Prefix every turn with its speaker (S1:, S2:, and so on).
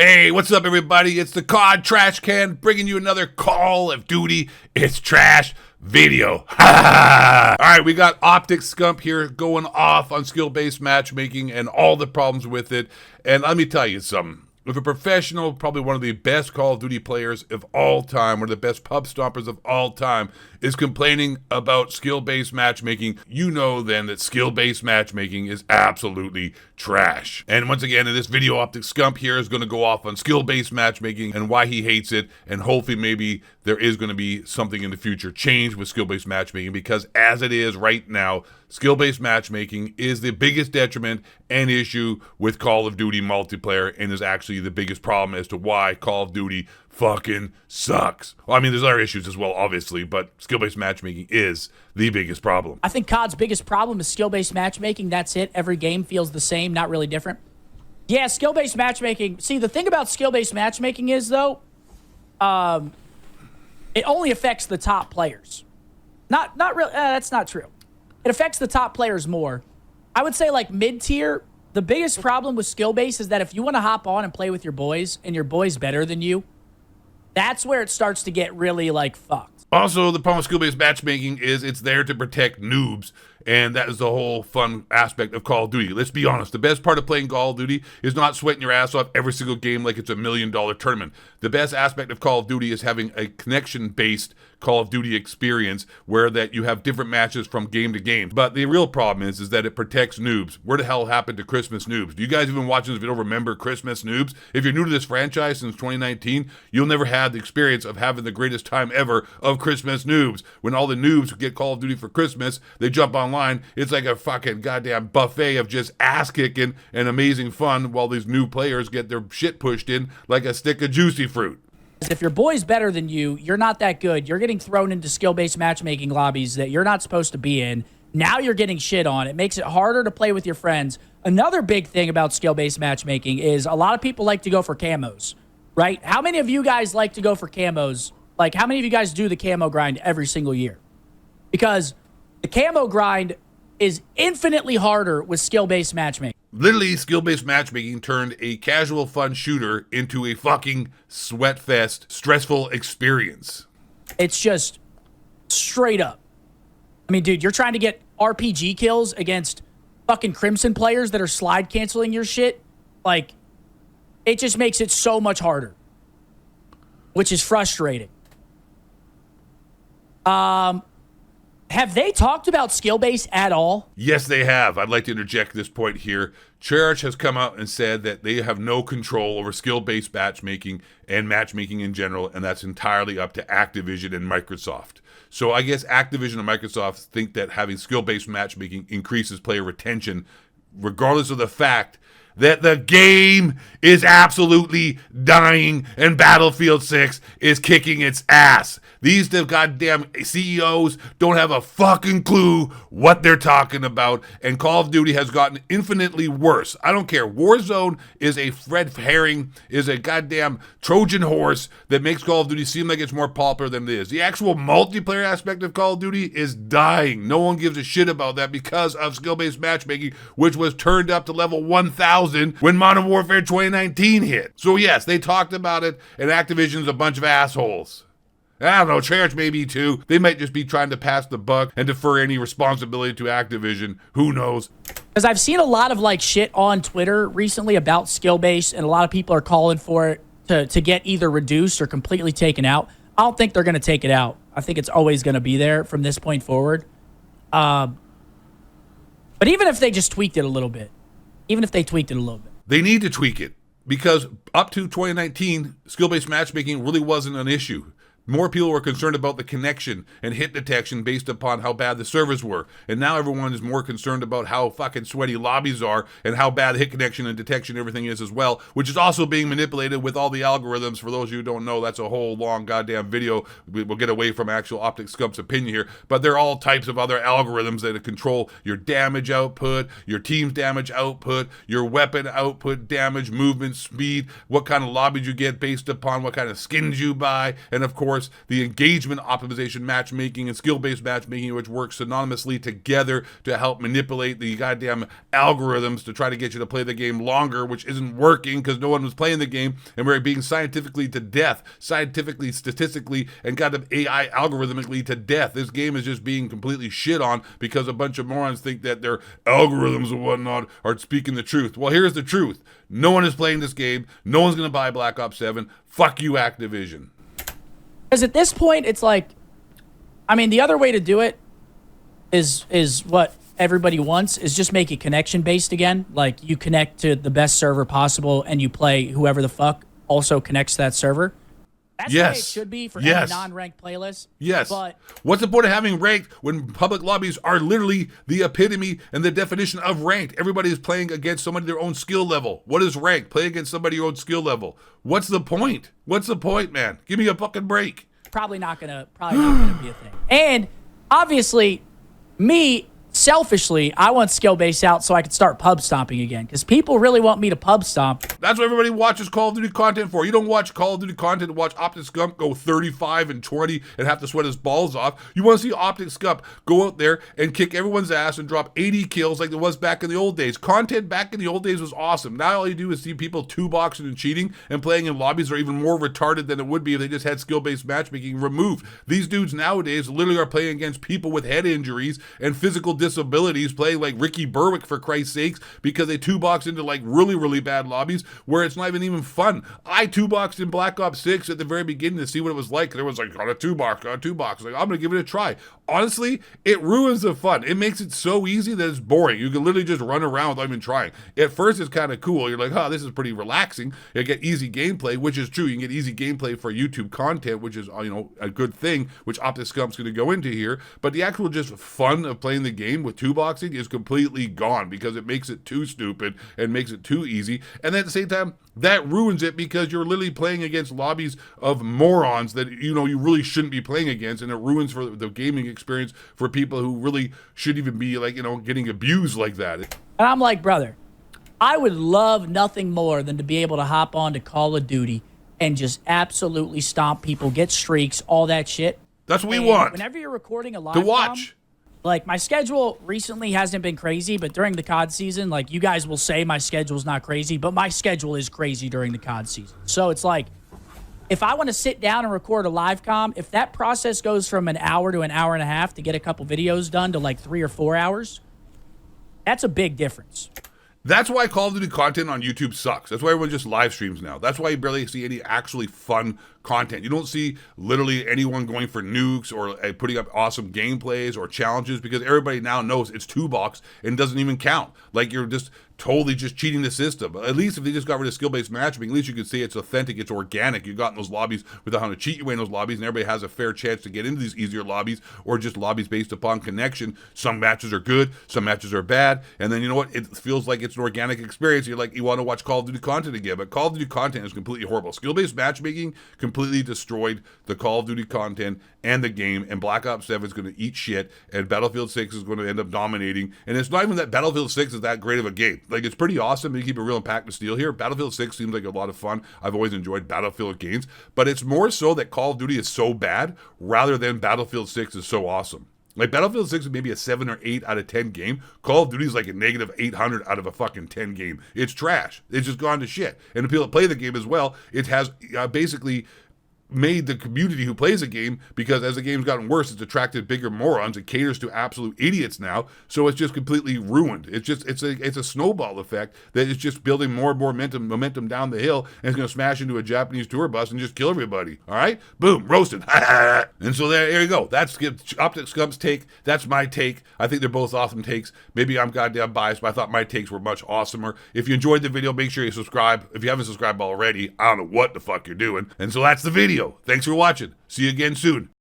S1: Hey, what's up, everybody? It's the COD Trash Can bringing you another Call of Duty It's Trash video. All right, we got OPTIC Scump here going off on skill-based matchmaking and all the problems with it. And let me tell you something. If a professional, probably one of the best Call of Duty players of all time, one of the best pub stompers of all time, is complaining about skill-based matchmaking, you know then that skill-based matchmaking is absolutely trash. And once again, in this video, OPTIC Scump here is going to go off on skill-based matchmaking and why he hates it, and hopefully maybe there is going to be something in the future change with skill-based matchmaking, because as it is right now, skill-based matchmaking is the biggest detriment and issue with Call of Duty multiplayer, and is actually the biggest problem as to why Call of Duty fucking sucks. Well, I mean, there's other issues as well, obviously, but skill-based matchmaking is the biggest problem.
S2: I think COD's biggest problem is skill-based matchmaking. That's it. Every game feels the same, not really different. Yeah, skill-based matchmaking. See, the thing about skill-based matchmaking is, though, it only affects the top players. Not really. That's not true. It affects the top players more. I would say, like, mid-tier, the biggest problem with skill-based is that if you want to hop on and play with your boys, and your boy's better than you, that's where it starts to get really, like, fucked.
S1: Also, the problem with skill-based matchmaking is it's there to protect noobs, and that is the whole fun aspect of Call of Duty. Let's be honest, the best part of playing Call of Duty is not sweating your ass off every single game like it's $1 million tournament. The best aspect of Call of Duty is having a connection-based Call of Duty experience where that you have different matches from game to game. But the real problem is that it protects noobs. Where the hell happened to Christmas noobs? Do you guys even watching this video remember Christmas noobs? If you're new to this franchise since 2019, you'll never have the experience of having the greatest time ever of Christmas noobs. When all the noobs who get Call of Duty for Christmas, they jump online, it's like a fucking goddamn buffet of just ass kicking and amazing fun while these new players get their shit pushed in like a stick of juicy fruit.
S2: If your boy's better than you, you're not that good. You're getting thrown into skill-based matchmaking lobbies that you're not supposed to be in. Now you're getting shit on. It makes it harder to play with your friends. Another big thing about skill-based matchmaking is a lot of people like to go for camos, right? How many of you guys like to go for camos? Like, how many of you guys do the camo grind every single year? Because the camo grind is infinitely harder with skill-based matchmaking.
S1: Literally, skill-based matchmaking turned a casual fun shooter into a fucking sweat-fest, stressful experience.
S2: It's just straight up. I mean, dude, you're trying to get RPG kills against fucking Crimson players that are slide canceling your shit. Like, it just makes it so much harder, which is frustrating. Have they talked about skill-based at all?
S1: Yes, they have. I'd like to interject this point here. Church has come out and said that they have no control over skill-based matchmaking and matchmaking in general, and that's entirely up to Activision and Microsoft. So I guess Activision and Microsoft think that having skill-based matchmaking increases player retention, regardless of the fact that the game is absolutely dying and Battlefield 6 is kicking its ass. These goddamn CEOs don't have a fucking clue what they're talking about, and Call of Duty has gotten infinitely worse. I don't care. Warzone is a red herring, is a goddamn Trojan horse that makes Call of Duty seem like it's more popular than it is. The actual multiplayer aspect of Call of Duty is dying. No one gives a shit about that because of skill-based matchmaking, which was turned up to level 1,000 when Modern Warfare 2019 hit. So yes, they talked about it, and Activision's a bunch of assholes. I don't know, Church maybe too. They might just be trying to pass the buck and defer any responsibility to Activision. Who knows?
S2: Because I've seen a lot of like shit on Twitter recently about skill-based, and a lot of people are calling for it to get either reduced or completely taken out. I don't think they're going to take it out. I think it's always going to be there from this point forward. But even if they just tweaked it a little bit, they
S1: need to tweak it, because up to 2019, skill-based matchmaking really wasn't an issue. More people were concerned about the connection and hit detection based upon how bad the servers were. And now everyone is more concerned about how fucking sweaty lobbies are and how bad hit connection and detection and everything is as well, which is also being manipulated with all the algorithms. For those of you who don't know, that's a whole long goddamn video. We'll get away from actual OPTIC Scump's opinion here, but there are all types of other algorithms that control your damage output, your team's damage output, your weapon output, damage, movement, speed, what kind of lobbies you get based upon what kind of skins you buy, and of course, course, the engagement optimization matchmaking and skill-based matchmaking, which work synonymously together to help manipulate the goddamn algorithms to try to get you to play the game longer, which isn't working because no one was playing the game, and we're being scientifically to death, scientifically, statistically, and goddamn AI algorithmically to death. This game is just being completely shit on because a bunch of morons think that their algorithms and whatnot are speaking the truth. Well, here's the truth. No one is playing this game. No one's going to buy Black Ops 7. Fuck you, Activision.
S2: Because at this point, it's like, I mean, the other way to do it is what everybody wants, is just make it connection-based again. Like, you connect to the best server possible, and you play whoever the fuck also connects to that server. That's the way it should be for any non-ranked playlist.
S1: Yes.
S2: But
S1: what's the point of having ranked when public lobbies are literally the epitome and the definition of ranked? Everybody is playing against somebody their own skill level. What is ranked? Play against somebody your own skill level. What's the point? What's the point, man? Give me a fucking break.
S2: Probably not gonna be a thing. And obviously, me, selfishly, I want skill-based out so I can start pub stomping again, because people really want me to pub stomp.
S1: That's what everybody watches Call of Duty content for. You don't watch Call of Duty content to watch OPTIC Scump go 35 and 20 and have to sweat his balls off. You want to see OPTIC Scump go out there and kick everyone's ass and drop 80 kills like it was back in the old days. Content back in the old days was awesome. Now all you do is see people two-boxing and cheating and playing in lobbies that are even more retarded than it would be if they just had skill-based matchmaking removed. These dudes nowadays literally are playing against people with head injuries and physical disabilities, playing like Ricky Berwick, for Christ's sakes, because they two-box into like really, really bad lobbies where it's not even fun. I two-boxed in Black Ops 6 at the very beginning to see what it was like. There was like, got a two-box. Like, I'm going to give it a try. Honestly, it ruins the fun. It makes it so easy that it's boring. You can literally just run around without even trying. At first, it's kind of cool. You're like, oh, this is pretty relaxing. You get easy gameplay, which is true. You can get easy gameplay for YouTube content, which is, you know, a good thing, which OPTIC Scump's going to go into here. But the actual just fun of playing the game with two-boxing is completely gone because it makes it too stupid and makes it too easy. And then at the same time, that ruins it because you're literally playing against lobbies of morons that, you know, you really shouldn't be playing against, and it ruins for the gaming experience for people who really shouldn't even be, like, you know, getting abused like that.
S2: And I'm like, brother, I would love nothing more than to be able to hop on to Call of Duty and just absolutely stomp people, get streaks, all that shit.
S1: That's what we want.
S2: Whenever you're recording a live
S1: to watch.
S2: Like, my schedule recently hasn't been crazy, but during the COD season, like, you guys will say my schedule's not crazy, but my schedule is crazy during the COD season. So it's like, if I want to sit down and record a live com, if that process goes from an hour to an hour and a half to get a couple videos done to like 3 or 4 hours, that's a big difference.
S1: That's why Call of Duty content on YouTube sucks. That's why everyone just live streams now. That's why you barely see any actually fun content. You don't see literally anyone going for nukes or putting up awesome gameplays or challenges because everybody now knows it's two-box and doesn't even count. Like, you're just totally just cheating the system. At least if they just got rid of skill-based matchmaking, at least you could say it's authentic, it's organic. You got in those lobbies without having to cheat your way in those lobbies, and everybody has a fair chance to get into these easier lobbies or just lobbies based upon connection. Some matches are good, some matches are bad, and then you know what? It feels like it's an organic experience. You're like, you want to watch Call of Duty content again, but Call of Duty content is completely horrible. Skill-based matchmaking completely destroyed the Call of Duty content and the game, and Black Ops 7 is going to eat shit, and Battlefield 6 is going to end up dominating. And it's not even that Battlefield 6 is that great of a game. Like, it's pretty awesome, and you keep a real impact to steel here. Battlefield 6 seems like a lot of fun. I've always enjoyed Battlefield games, but it's more so that Call of Duty is so bad rather than Battlefield 6 is so awesome. Like, Battlefield 6 is maybe a 7 or 8 out of 10 game. Call of Duty is like a negative 800 out of a fucking 10 game. It's trash. It's just gone to shit. And the people that play the game as well, it has basically made the community who plays a game, because as the game's gotten worse, it's attracted bigger morons. It caters to absolute idiots now, so it's just completely ruined. It's a snowball effect that is just building more and more momentum down the hill, and it's going to smash into a Japanese tour bus and just kill everybody. All right, boom, roasted. And so there you go. That's OPTIC Scump's take. That's my take. I think they're both awesome takes. Maybe I'm goddamn biased, but I thought my takes were much awesomer. If you enjoyed the video, make sure you subscribe. If you haven't subscribed already, I don't know what the fuck you're doing. And so that's the video. Thanks for watching. See you again soon.